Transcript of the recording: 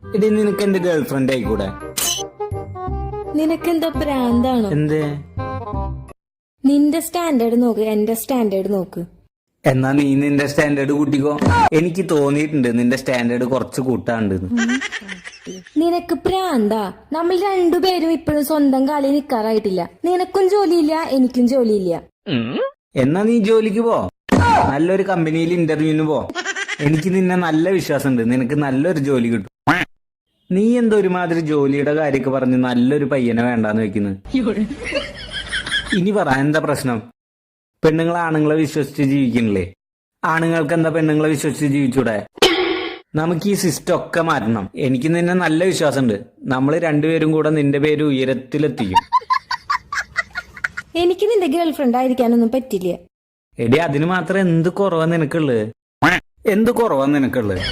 എടി നിനക്ക് എന്റെ ഗേൾഫ്രണ്ട് ആയിക്കൂടെ? നിനക്കെന്താ ഭ്രാന്താണോ? എന്തേ? നിന്റെ സ്റ്റാൻഡേർഡ് നോക്ക്, എന്റെ സ്റ്റാൻഡേർഡ് നോക്ക്. എന്നാ നീ നിന്റെ സ്റ്റാൻഡേർഡ് കൂട്ടിക്കോ. എനിക്ക് തോന്നിയിട്ടുണ്ട് നിന്റെ സ്റ്റാൻഡേർഡ് കുറച്ച് കൂട്ടാണ്ട്. നിനക്ക് ഭ്രാന്താ? നമ്മൾ രണ്ടുപേരും ഇപ്പോഴും സ്വന്തം കാലിൽ നിൽക്കാറായിട്ടില്ല. നിനക്കും ജോലിയില്ല, എനിക്കും ജോലിയില്ല. എന്നാ നീ ജോലിക്ക് പോ, നല്ലൊരു കമ്പനിയിൽ ഇന്റർവ്യൂവിന് പോ. എനിക്ക് നിന്നെ നല്ല വിശ്വാസമുണ്ട്, നിനക്ക് നല്ലൊരു ജോലി കിട്ടും. നീ എന്തോ ഒരുമാതിരി ജോലിയുടെ കാര്യമൊക്കെ പറഞ്ഞ് നല്ലൊരു പയ്യനെ വേണ്ടാന്ന് വെക്കുന്നു. ഇനി പറ, എന്താ പ്രശ്നം? പെണ്ണുങ്ങൾ ആണുങ്ങളെ വിശ്വസിച്ച് ജീവിക്കണില്ലേ? ആണുങ്ങൾക്ക് എന്താ പെണ്ണുങ്ങളെ വിശ്വസിച്ച് ജീവിച്ചൂടെ? നമുക്ക് ഈ സിസ്റ്റം ഒക്കെ മാറ്റണം. എനിക്ക് നിന്നെ നല്ല വിശ്വാസമുണ്ട്. നമ്മൾ രണ്ടുപേരും കൂടെ നിന്റെ പേര് ഉയരത്തിലെത്തിക്കും. എനിക്ക് നിന്റെ ഗേൾഫ്രണ്ട് ആയിരിക്കാനൊന്നും പറ്റില്ല. എടി അതിന് മാത്രം എന്ത് കുറവാ നിനക്കുള്ളത്? എന്ത് കുറവാ നിനക്കുള്ളത്?